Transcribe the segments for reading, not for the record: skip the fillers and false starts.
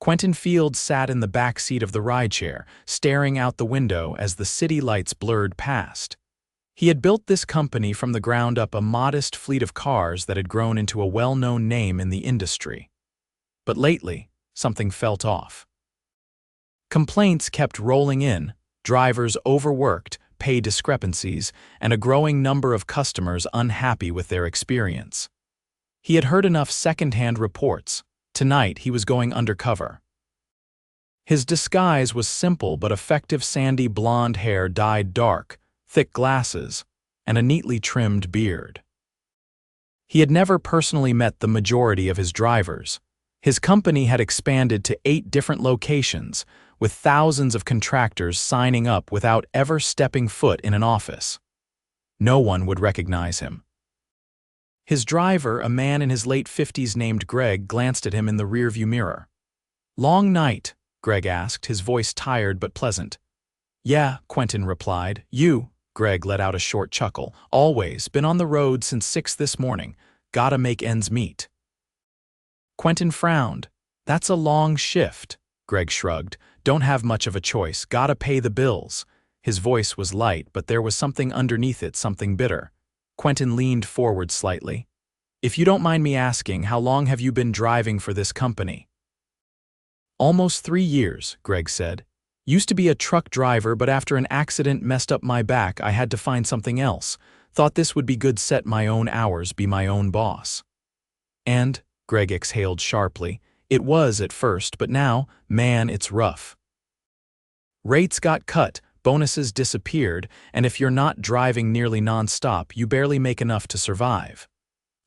Quentin Fields sat in the back seat of the rideshare, staring out the window as the city lights blurred past. He had built this company from the ground up, a modest fleet of cars that had grown into a well-known name in the industry. But lately, something felt off. Complaints kept rolling in, drivers overworked, pay discrepancies, and a growing number of customers unhappy with their experience. He had heard enough second-hand reports. Tonight he was going undercover. His disguise was simple but effective: sandy blonde hair dyed dark, thick glasses, and a neatly trimmed beard. He had never personally met the majority of his drivers. His company had expanded to 8 different locations, with thousands of contractors signing up without ever stepping foot in an office. No one would recognize him. His driver, a man in his late 50s named Greg, glanced at him in the rearview mirror. "Long night?" Greg asked, his voice tired but pleasant. "Yeah," Quentin replied. "You?" Greg let out a short chuckle. "Always. Been on the road since 6 this morning. Gotta make ends meet." Quentin frowned. "That's a long shift." Greg shrugged. "Don't have much of a choice. Gotta pay the bills." His voice was light, but there was something underneath it, something bitter. Quentin leaned forward slightly. "If you don't mind me asking, how long have you been driving for this company?" "Almost 3 years," Greg said. "Used to be a truck driver, but after an accident messed up my back, I had to find something else. Thought this would be good, set my own hours, be my own boss." "And," Greg exhaled sharply, "it was at first, but now, man, it's rough. Rates got cut, bonuses disappeared, and if you're not driving nearly non-stop, you barely make enough to survive.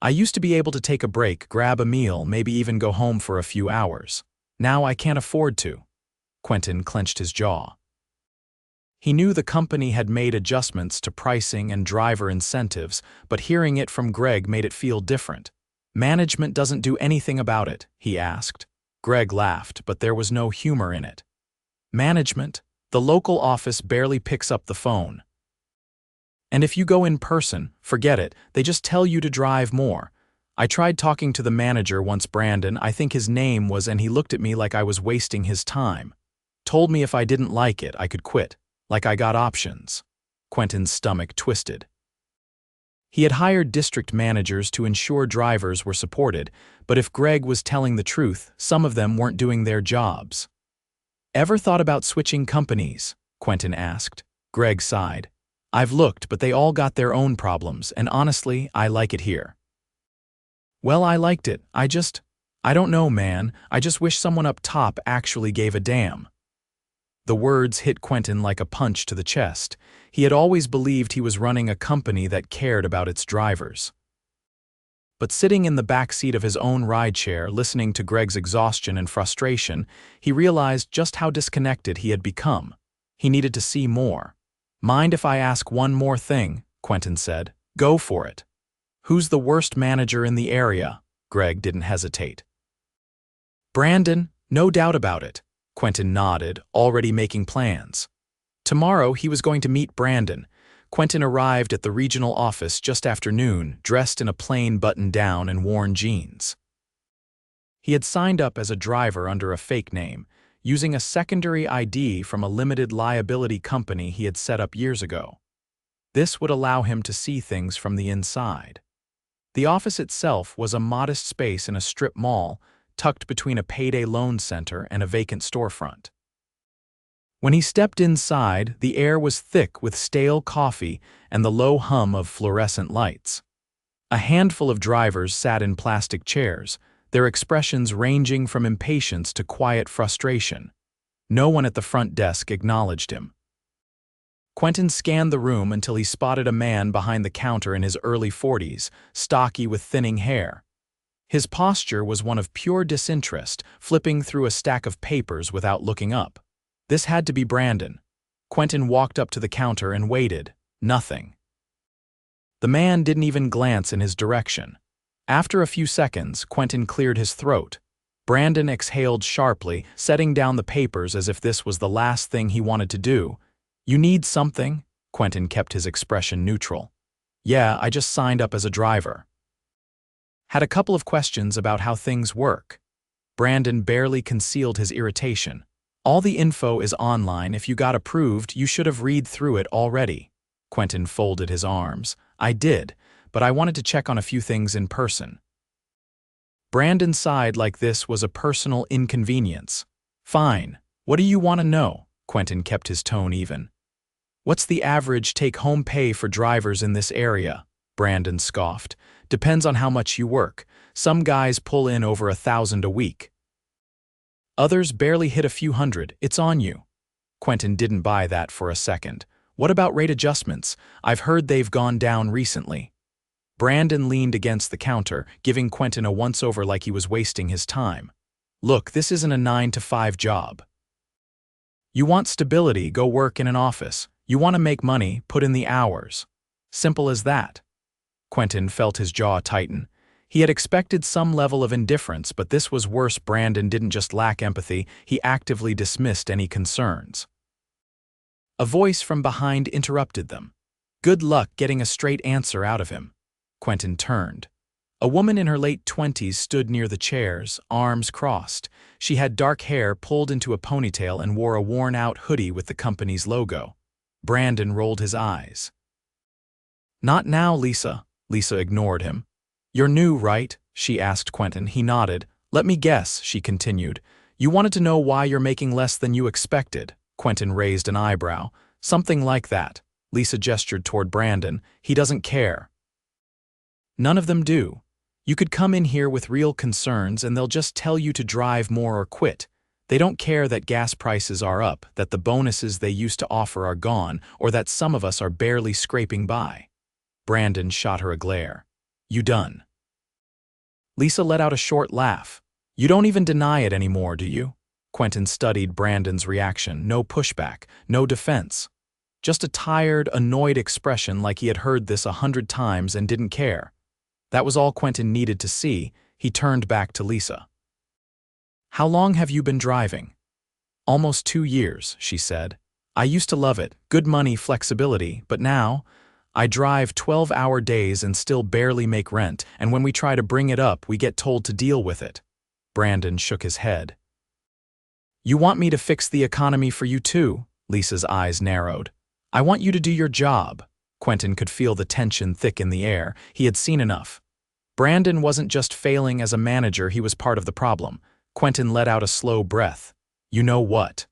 I used to be able to take a break, grab a meal, maybe even go home for a few hours. Now I can't afford to." Quentin clenched his jaw. He knew the company had made adjustments to pricing and driver incentives, but hearing it from Greg made it feel different. "Management doesn't do anything about it?" he asked. Greg laughed, but there was no humor in it. "Management? The local office barely picks up the phone. And if you go in person, forget it, they just tell you to drive more. I tried talking to the manager once, Brandon, I think his name was, and he looked at me like I was wasting his time. Told me if I didn't like it, I could quit, like I got options." Quentin's stomach twisted. He had hired district managers to ensure drivers were supported, but if Greg was telling the truth, some of them weren't doing their jobs. "Ever thought about switching companies?" Quentin asked. Greg sighed. "I've looked, but they all got their own problems, and honestly, I like it here." "Well, I liked it. I don't know, man. I just wish someone up top actually gave a damn." The words hit Quentin like a punch to the chest. He had always believed he was running a company that cared about its drivers. But sitting in the back seat of his own rideshare, listening to Greg's exhaustion and frustration, he realized just how disconnected he had become. He needed to see more. "Mind if I ask one more thing?" Quentin said. "Go for it." "Who's the worst manager in the area?" Greg didn't hesitate. "Brandon, no doubt about it." Quentin nodded, already making plans. Tomorrow he was going to meet Brandon. Quentin arrived at the regional office just after noon, dressed in a plain button-down and worn jeans. He had signed up as a driver under a fake name, using a secondary ID from a limited liability company he had set up years ago. This would allow him to see things from the inside. The office itself was a modest space in a strip mall, tucked between a payday loan center and a vacant storefront. When he stepped inside, the air was thick with stale coffee and the low hum of fluorescent lights. A handful of drivers sat in plastic chairs, their expressions ranging from impatience to quiet frustration. No one at the front desk acknowledged him. Quentin scanned the room until he spotted a man behind the counter in his early 40s, stocky with thinning hair. His posture was one of pure disinterest, flipping through a stack of papers without looking up. This had to be Brandon. Quentin walked up to the counter and waited. Nothing. The man didn't even glance in his direction. After a few seconds, Quentin cleared his throat. Brandon exhaled sharply, setting down the papers as if this was the last thing he wanted to do. "You need something?" Quentin kept his expression neutral. "Yeah, I just signed up as a driver. Had a couple of questions about how things work." Brandon barely concealed his irritation. All the info is online. If you got approved, you should have read through it already. Quentin folded his arms. I did, but I wanted to check on a few things in person. Brandon sighed like this was a personal inconvenience. Fine. What do you want to know? Quentin kept his tone even. What's the average take-home pay for drivers in this area? Brandon scoffed. Depends on how much you work. Some guys pull in over 1,000 a week. Others barely hit a few hundred. It's on you. Quentin didn't buy that for a second. What about rate adjustments? I've heard they've gone down recently. Brandon leaned against the counter, giving Quentin a once-over like he was wasting his time. Look, this isn't a 9-to-5 job. You want stability, go work in an office. You want to make money, put in the hours. Simple as that. Quentin felt his jaw tighten. He had expected some level of indifference, but this was worse. Brandon didn't just lack empathy, he actively dismissed any concerns. A voice from behind interrupted them. Good luck getting a straight answer out of him. Quentin turned. A woman in her late 20s stood near the chairs, arms crossed. She had dark hair pulled into a ponytail and wore a worn-out hoodie with the company's logo. Brandon rolled his eyes. Not now, Lisa. Lisa ignored him. You're new, right? She asked Quentin. He nodded. Let me guess, she continued. You wanted to know why you're making less than you expected. Quentin raised an eyebrow. Something like that. Lisa gestured toward Brandon. He doesn't care. None of them do. You could come in here with real concerns and they'll just tell you to drive more or quit. They don't care that gas prices are up, that the bonuses they used to offer are gone, or that some of us are barely scraping by. Brandon shot her a glare. You done? Lisa let out a short laugh. You don't even deny it anymore, do you? Quentin studied Brandon's reaction. No pushback, no defense. Just a tired, annoyed expression like he had heard this 100 times and didn't care. That was all Quentin needed to see. He turned back to Lisa. How long have you been driving? Almost 2 years, she said. I used to love it, good money, flexibility, but now I drive 12-hour days and still barely make rent, and when we try to bring it up, we get told to deal with it. Brandon shook his head. You want me to fix the economy for you too? Lisa's eyes narrowed. I want you to do your job. Quentin could feel the tension thick in the air. He had seen enough. Brandon wasn't just failing as a manager, he was part of the problem. Quentin let out a slow breath. You know what?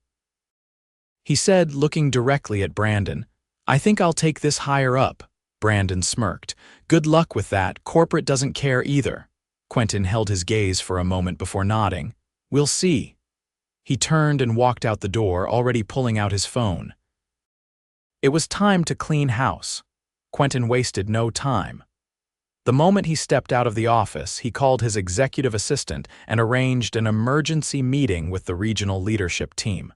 He said, looking directly at Brandon. I think I'll take this higher up. Brandon smirked. Good luck with that. Corporate doesn't care either. Quentin held his gaze for a moment before nodding. We'll see. He turned and walked out the door, already pulling out his phone. It was time to clean house. Quentin wasted no time. The moment he stepped out of the office, he called his executive assistant and arranged an emergency meeting with the regional leadership team.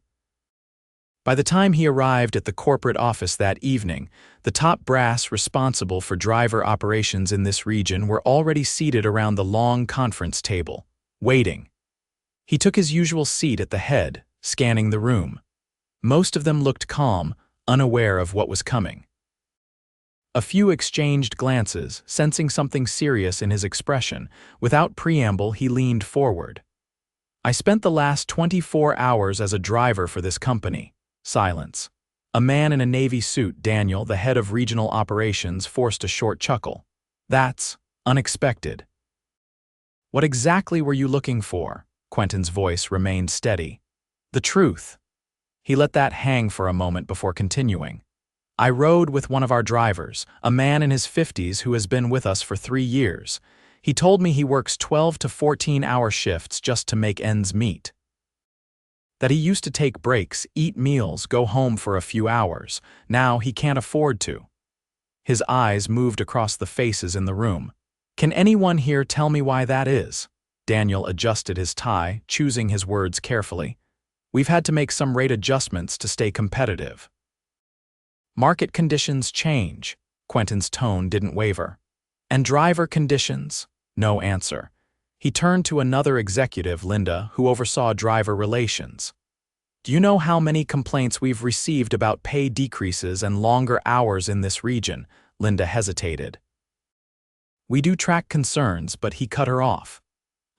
By the time he arrived at the corporate office that evening, the top brass responsible for driver operations in this region were already seated around the long conference table, waiting. He took his usual seat at the head, scanning the room. Most of them looked calm, unaware of what was coming. A few exchanged glances, sensing something serious in his expression. Without preamble, he leaned forward. I spent the last 24 hours as a driver for this company. Silence. A man in a navy suit, Daniel, the head of regional operations, forced a short chuckle. That's unexpected. What exactly were you looking for? Quentin's voice remained steady. The truth. He let that hang for a moment before continuing. I rode with one of our drivers, a man in his 50s who has been with us for 3 years. He told me he works 12 to 14-hour shifts just to make ends meet. That he used to take breaks, eat meals, go home for a few hours. Now he can't afford to. His eyes moved across the faces in the room. Can anyone here tell me why that is? Daniel adjusted his tie, choosing his words carefully. We've had to make some rate adjustments to stay competitive. Market conditions change. Quentin's tone didn't waver. And driver conditions? No answer. He turned to another executive, Linda, who oversaw driver relations. Do you know how many complaints we've received about pay decreases and longer hours in this region? Linda hesitated. We do track concerns, but he cut her off.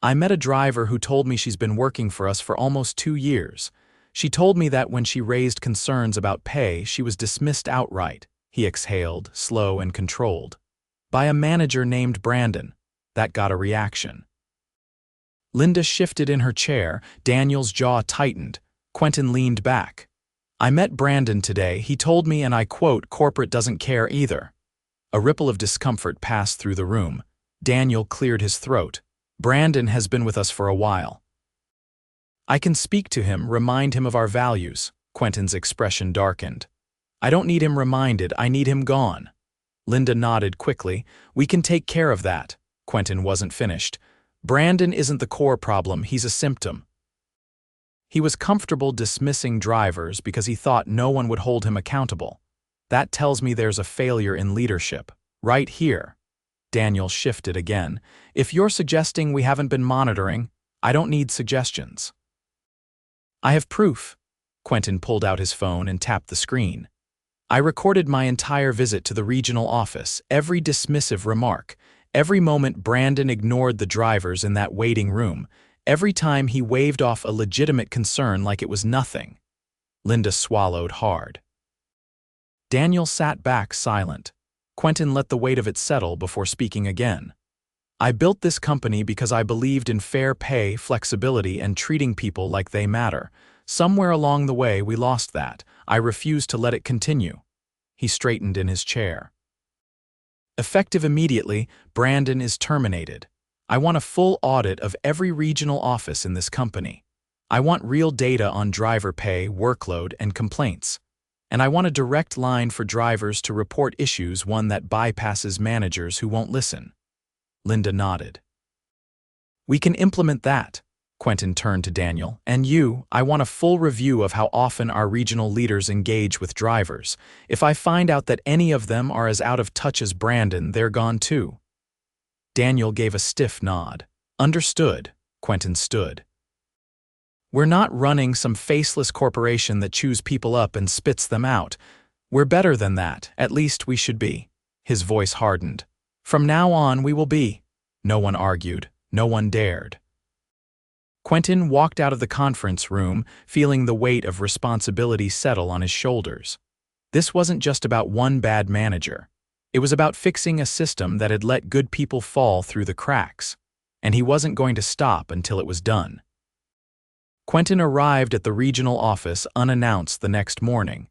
I met a driver who told me she's been working for us for almost 2 years. She told me that when she raised concerns about pay, she was dismissed outright. He exhaled, slow and controlled. By a manager named Brandon. That got a reaction. Linda shifted in her chair, Daniel's jaw tightened. Quentin leaned back. I met Brandon today. He told me, and I quote, "Corporate doesn't care either." A ripple of discomfort passed through the room. Daniel cleared his throat. Brandon has been with us for a while. I can speak to him, remind him of our values. Quentin's expression darkened. I don't need him reminded, I need him gone. Linda nodded quickly. We can take care of that. Quentin wasn't finished. Brandon isn't the core problem, he's a symptom. He was comfortable dismissing drivers because he thought no one would hold him accountable. That tells me there's a failure in leadership. Right here. Daniel shifted again. If you're suggesting we haven't been monitoring, I don't need suggestions. I have proof. Quentin pulled out his phone and tapped the screen. I recorded my entire visit to the regional office, every dismissive remark, every moment Brandon ignored the drivers in that waiting room, every time he waved off a legitimate concern like it was nothing. Linda swallowed hard. Daniel sat back silent. Quentin let the weight of it settle before speaking again. I built this company because I believed in fair pay, flexibility, and treating people like they matter. Somewhere along the way we lost that. I refused to let it continue. He straightened in his chair. Effective immediately, Brandon is terminated. I want a full audit of every regional office in this company. I want real data on driver pay, workload, and complaints. And I want a direct line for drivers to report issues, one that bypasses managers who won't listen. Linda nodded. We can implement that. Quentin turned to Daniel. And you, I want a full review of how often our regional leaders engage with drivers. If I find out that any of them are as out of touch as Brandon, they're gone too. Daniel gave a stiff nod. Understood. Quentin stood. We're not running some faceless corporation that chews people up and spits them out. We're better than that, at least we should be. His voice hardened. From now on, we will be. No one argued. No one dared. Quentin walked out of the conference room, feeling the weight of responsibility settle on his shoulders. This wasn't just about one bad manager. It was about fixing a system that had let good people fall through the cracks. And he wasn't going to stop until it was done. Quentin arrived at the regional office unannounced the next morning.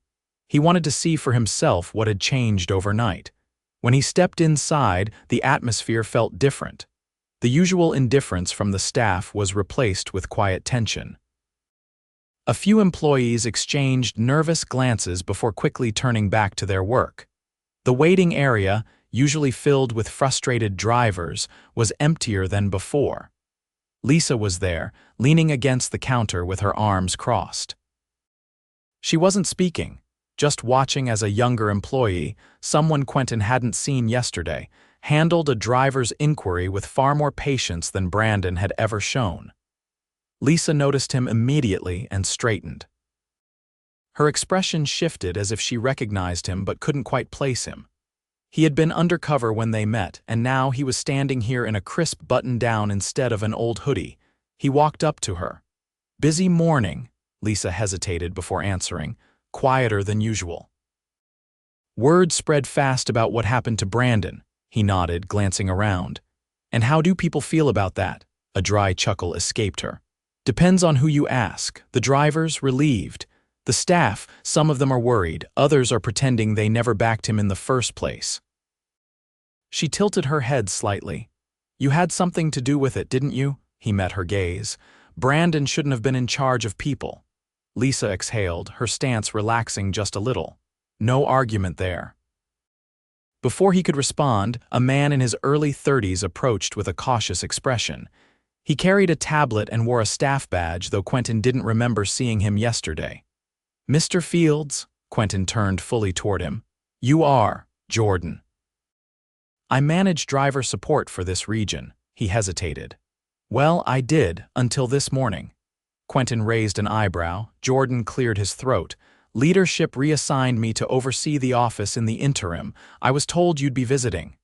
He wanted to see for himself what had changed overnight. When he stepped inside, the atmosphere felt different. The usual indifference from the staff was replaced with quiet tension. A few employees exchanged nervous glances before quickly turning back to their work. The waiting area, usually filled with frustrated drivers, was emptier than before. Lisa was there, leaning against the counter with her arms crossed. She wasn't speaking, just watching as a younger employee, someone Quentin hadn't seen yesterday, handled a driver's inquiry with far more patience than Brandon had ever shown. Lisa noticed him immediately and straightened. Her expression shifted as if she recognized him but couldn't quite place him. He had been undercover when they met, and now he was standing here in a crisp button-down instead of an old hoodie. He walked up to her. Busy morning, Lisa hesitated before answering, quieter than usual. Word spread fast about what happened to Brandon. He nodded, glancing around. And how do people feel about that? A dry chuckle escaped her. Depends on who you ask. The drivers, relieved. The staff, some of them are worried, others are pretending they never backed him in the first place. She tilted her head slightly. You had something to do with it, didn't you? He met her gaze. Brandon shouldn't have been in charge of people. Lisa exhaled, her stance relaxing just a little. No argument there. Before he could respond, a man in his early 30s approached with a cautious expression. He carried a tablet and wore a staff badge, though Quentin didn't remember seeing him yesterday. Mr. Fields, Quentin turned fully toward him. You are, Jordan. I manage driver support for this region. He hesitated. Well, I did, until this morning. Quentin raised an eyebrow. Jordan cleared his throat. Leadership reassigned me to oversee the office in the interim. I was told you'd be visiting.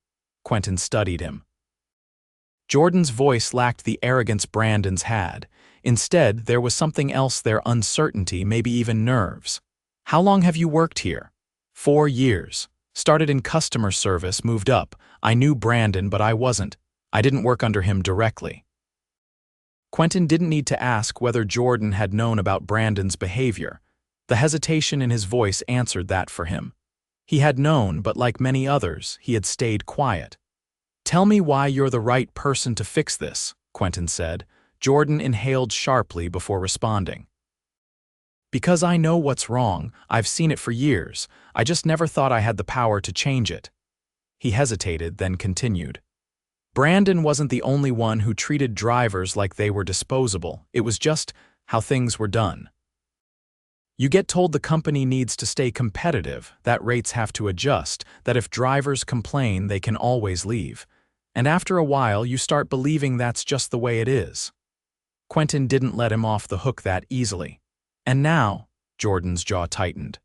Quentin studied him. Jordan's voice lacked the arrogance Brandon's had. Instead, there was something else there: uncertainty, maybe even nerves. How long have you worked here? 4 years. Started in customer service, moved up. I knew Brandon, but I didn't work under him directly. Quentin didn't need to ask whether Jordan had known about Brandon's behavior. The hesitation in his voice answered that for him. He had known, but like many others, he had stayed quiet. "Tell me why you're the right person to fix this," Quentin said. Jordan inhaled sharply before responding. "Because I know what's wrong. I've seen it for years. I just never thought I had the power to change it." He hesitated, then continued. "Brandon wasn't the only one who treated drivers like they were disposable. It was just how things were done. You get told the company needs to stay competitive, that rates have to adjust, that if drivers complain, they can always leave. And after a while, you start believing that's just the way it is." Quentin didn't let him off the hook that easily. "And now," Jordan's jaw tightened.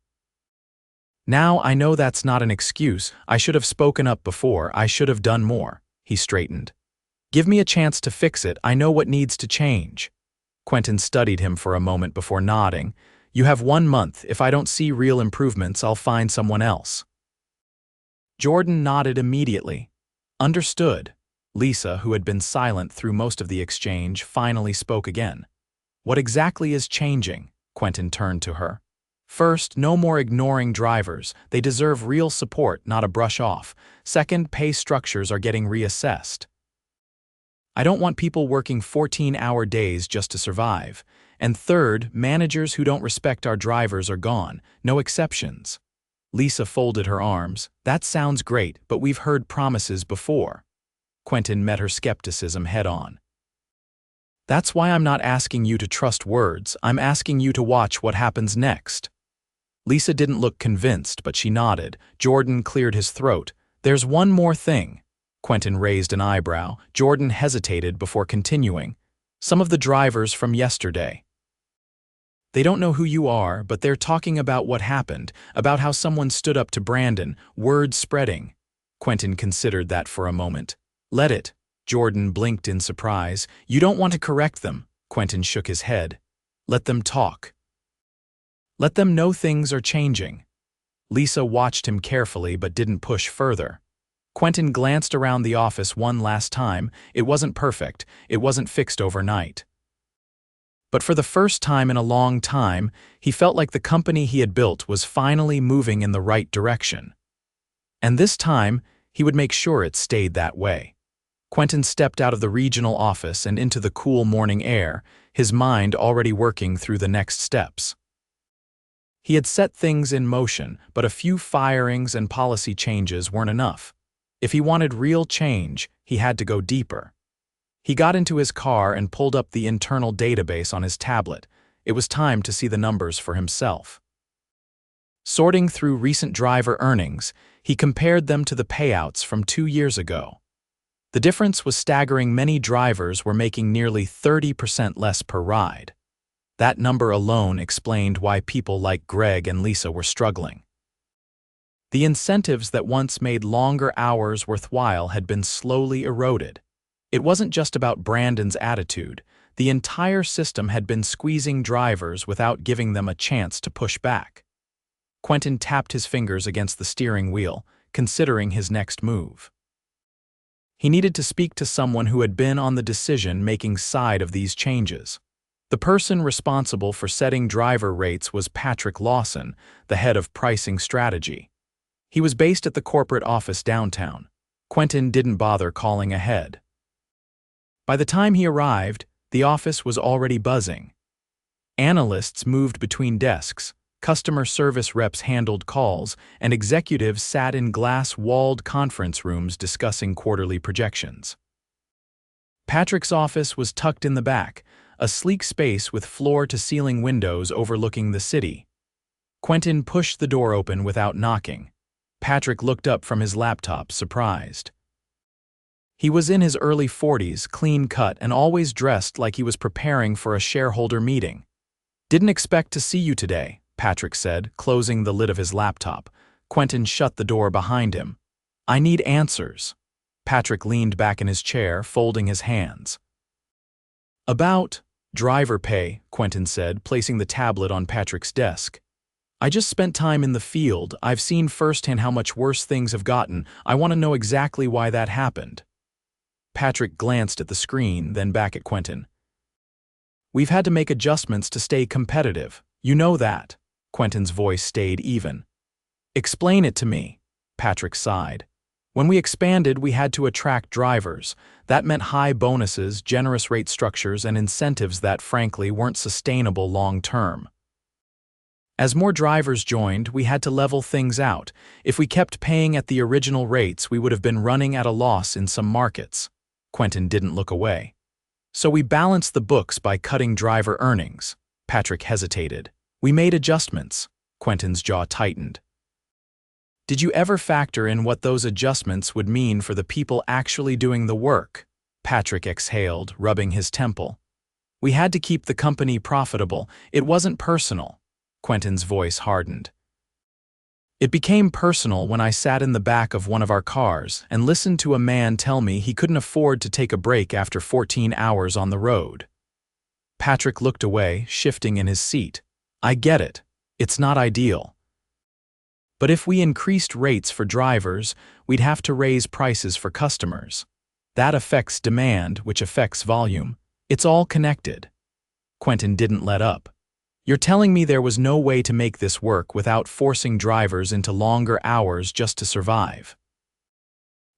"Now I know that's not an excuse. I should have spoken up before. I should have done more." He straightened. "Give me a chance to fix it. I know what needs to change." Quentin studied him for a moment before nodding. "You have 1 month. If I don't see real improvements, I'll find someone else." Jordan nodded immediately. "Understood." Lisa, who had been silent through most of the exchange, finally spoke again. "What exactly is changing?" Quentin turned to her. "First, no more ignoring drivers. They deserve real support, not a brush off. Second, pay structures are getting reassessed. I don't want people working 14-hour days just to survive. And third, managers who don't respect our drivers are gone. No exceptions." Lisa folded her arms. "That sounds great, but we've heard promises before." Quentin met her skepticism head-on. "That's why I'm not asking you to trust words. I'm asking you to watch what happens next." Lisa didn't look convinced, but she nodded. Jordan cleared his throat. "There's one more thing." Quentin raised an eyebrow. Jordan hesitated before continuing. "Some of the drivers from yesterday. They don't know who you are, but they're talking about what happened, about how someone stood up to Brandon, word spreading." Quentin considered that for a moment. "Let it." Jordan blinked in surprise. "You don't want to correct them." Quentin shook his head. "Let them talk. Let them know things are changing." Lisa watched him carefully but didn't push further. Quentin glanced around the office one last time. It wasn't perfect. It wasn't fixed overnight. But for the first time in a long time, he felt like the company he had built was finally moving in the right direction. And this time, he would make sure it stayed that way. Quentin stepped out of the regional office and into the cool morning air, his mind already working through the next steps. He had set things in motion, but a few firings and policy changes weren't enough. If he wanted real change, he had to go deeper. He got into his car and pulled up the internal database on his tablet. It was time to see the numbers for himself. Sorting through recent driver earnings, he compared them to the payouts from 2 years ago. The difference was staggering. Many drivers were making nearly 30% less per ride. That number alone explained why people like Greg and Lisa were struggling. The incentives that once made longer hours worthwhile had been slowly eroded. It wasn't just about Brandon's attitude. The entire system had been squeezing drivers without giving them a chance to push back. Quentin tapped his fingers against the steering wheel, considering his next move. He needed to speak to someone who had been on the decision-making side of these changes. The person responsible for setting driver rates was Patrick Lawson, the head of pricing strategy. He was based at the corporate office downtown. Quentin didn't bother calling ahead. By the time he arrived, the office was already buzzing. Analysts moved between desks, customer service reps handled calls, and executives sat in glass-walled conference rooms discussing quarterly projections. Patrick's office was tucked in the back, a sleek space with floor-to-ceiling windows overlooking the city. Quentin pushed the door open without knocking. Patrick looked up from his laptop, surprised. He was in his early 40s, clean-cut, and always dressed like he was preparing for a shareholder meeting. "Didn't expect to see you today," Patrick said, closing the lid of his laptop. Quentin shut the door behind him. "I need answers." Patrick leaned back in his chair, folding his hands. About driver pay, Quentin said, placing the tablet on Patrick's desk. I just spent time in the field. I've seen firsthand how much worse things have gotten. I want to know exactly why that happened. Patrick glanced at the screen, then back at Quentin. We've had to make adjustments to stay competitive. You know that. Quentin's voice stayed even. Explain it to me. Patrick sighed. When we expanded, we had to attract drivers. That meant high bonuses, generous rate structures, and incentives that, frankly, weren't sustainable long-term. As more drivers joined, we had to level things out. If we kept paying at the original rates, we would have been running at a loss in some markets. Quentin didn't look away. So we balanced the books by cutting driver earnings. Patrick hesitated. We made adjustments. Quentin's jaw tightened. Did you ever factor in what those adjustments would mean for the people actually doing the work? Patrick exhaled, rubbing his temple. We had to keep the company profitable. It wasn't personal. Quentin's voice hardened. It became personal when I sat in the back of one of our cars and listened to a man tell me he couldn't afford to take a break after 14 hours on the road. Patrick looked away, shifting in his seat. I get it. It's not ideal. But if we increased rates for drivers, we'd have to raise prices for customers. That affects demand, which affects volume. It's all connected. Quentin didn't let up. You're telling me there was no way to make this work without forcing drivers into longer hours just to survive?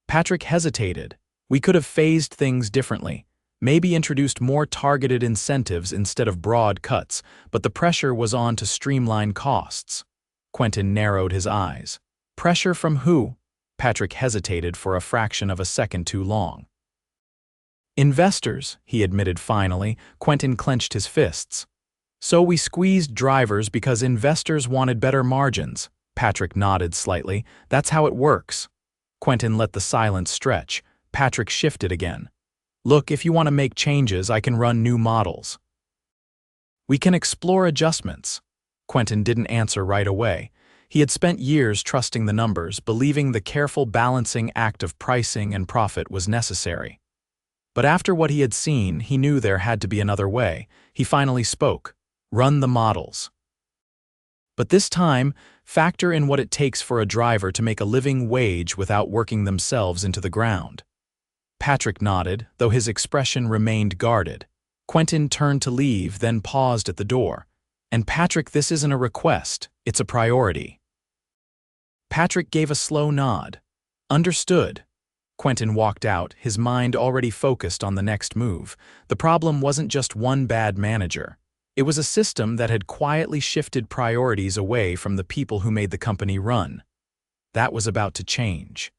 Patrick hesitated. We could have phased things differently, maybe introduced more targeted incentives instead of broad cuts, but the pressure was on to streamline costs. Quentin narrowed his eyes. Pressure from who? Patrick hesitated for a fraction of a second too long. Investors, he admitted finally. Quentin clenched his fists. So we squeezed drivers because investors wanted better margins. Patrick nodded slightly. That's how it works. Quentin let the silence stretch. Patrick shifted again. Look, if you want to make changes, I can run new models. We can explore adjustments. Quentin didn't answer right away. He had spent years trusting the numbers, believing the careful balancing act of pricing and profit was necessary. But after what he had seen, he knew there had to be another way. He finally spoke. Run the models. But this time, factor in what it takes for a driver to make a living wage without working themselves into the ground. Patrick nodded, though his expression remained guarded. Quentin turned to leave, then paused at the door. And Patrick, this isn't a request, it's a priority. Patrick gave a slow nod. Understood. Quentin walked out, his mind already focused on the next move. The problem wasn't just one bad manager. It was a system that had quietly shifted priorities away from the people who made the company run. That was about to change.